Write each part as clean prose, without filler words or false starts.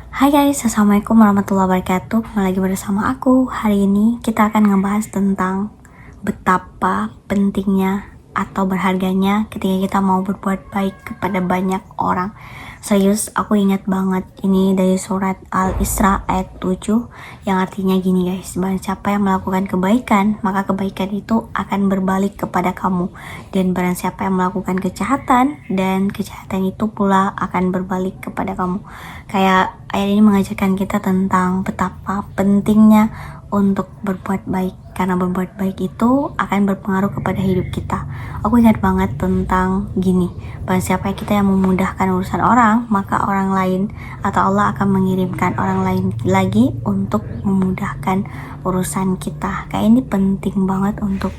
Hai guys, assalamualaikum warahmatullahi wabarakatuh. Kembali lagi bersama aku. Hari ini kita akan ngebahas tentang betapa pentingnya atau berharganya ketika kita mau berbuat baik kepada banyak orang. Serius, aku ingat banget ini dari surat Al-Isra ayat 7 yang artinya gini guys, barang siapa yang melakukan kebaikan, maka kebaikan itu akan berbalik kepada kamu, dan barang siapa yang melakukan kejahatan, dan kejahatan itu pula akan berbalik kepada kamu. Kayak ayat ini mengajarkan kita tentang betapa pentingnya untuk berbuat baik, karena berbuat baik itu akan berpengaruh kepada hidup kita. Aku ingat banget tentang gini, barang siapa kita yang memudahkan urusan orang, maka orang lain atau Allah akan mengirimkan orang lain lagi untuk memudahkan urusan kita. Kayak ini penting banget untuk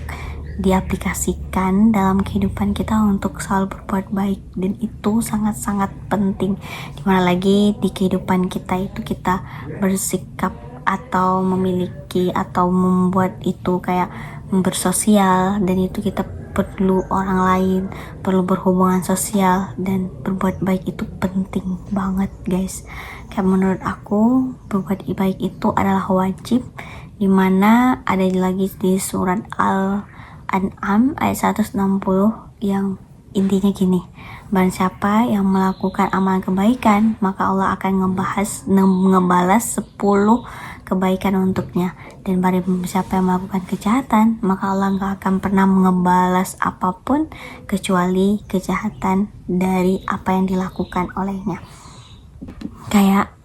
diaplikasikan dalam kehidupan kita untuk selalu berbuat baik, dan itu sangat-sangat penting. Dimana lagi di kehidupan kita itu kita bersikap atau memiliki atau membuat itu kayak bersosial, dan itu kita perlu orang lain, perlu berhubungan sosial, dan berbuat baik itu penting banget guys. Kayak menurut aku berbuat baik itu adalah wajib, dimana ada lagi di surat Al-An'am ayat 160 yang intinya gini, barang siapa yang melakukan amalan kebaikan, maka Allah akan ngebalas 10 kebaikan untuknya, dan barang siapa yang melakukan kejahatan, maka Allah gak akan pernah ngebalas apapun kecuali kejahatan dari apa yang dilakukan olehnya. Kayak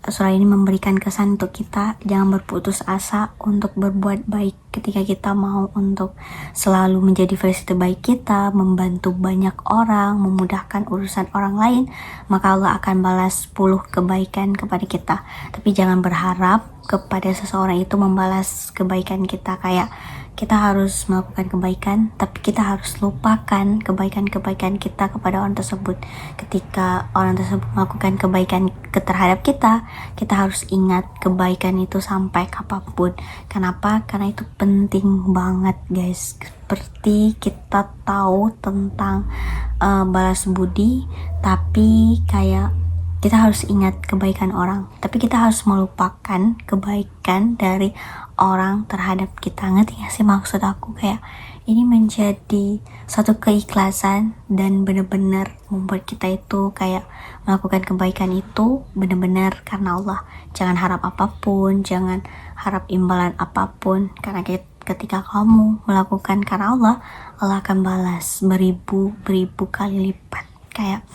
surah ini memberikan kesan untuk kita jangan berputus asa untuk berbuat baik. Ketika kita mau untuk selalu menjadi versi terbaik kita, membantu banyak orang, memudahkan urusan orang lain, maka Allah akan balas 10 kebaikan kepada kita. Tapi jangan berharap kepada seseorang itu membalas kebaikan kita. Kayak kita harus melakukan kebaikan, tapi kita harus lupakan kebaikan-kebaikan kita kepada orang tersebut. Ketika orang tersebut melakukan kebaikan terhadap kita, kita harus ingat kebaikan itu sampai kapanpun. Kenapa? Karena itu penting banget guys. Seperti kita tahu tentang balas budi, tapi kayak kita harus ingat kebaikan orang, tapi kita harus melupakan kebaikan dari orang terhadap kita. Ngerti gak sih maksud aku? Kayak ini menjadi suatu keikhlasan dan benar-benar membuat kita itu kayak melakukan kebaikan itu benar-benar karena Allah. Jangan harap apapun, jangan harap imbalan apapun, karena ketika kamu melakukan karena Allah, Allah akan balas beribu-beribu kali lipat. Kayak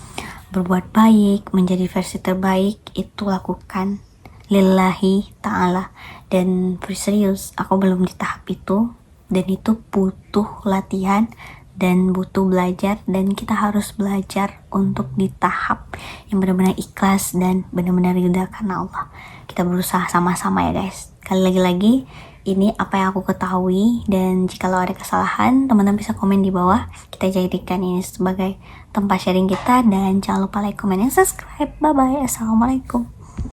berbuat baik, menjadi versi terbaik itu lakukan lillahi ta'ala. Dan serius, aku belum di tahap itu, dan itu butuh latihan dan butuh belajar, dan kita harus belajar untuk di tahap yang benar-benar ikhlas dan benar-benar ridha karena Allah. Kita berusaha sama-sama ya guys. Kali lagi ini apa yang aku ketahui, dan jika ada kesalahan, teman-teman bisa komen di bawah. Kita jadikan ini sebagai tempat sharing kita, dan jangan lupa like, comment, dan subscribe. Bye bye. Assalamualaikum.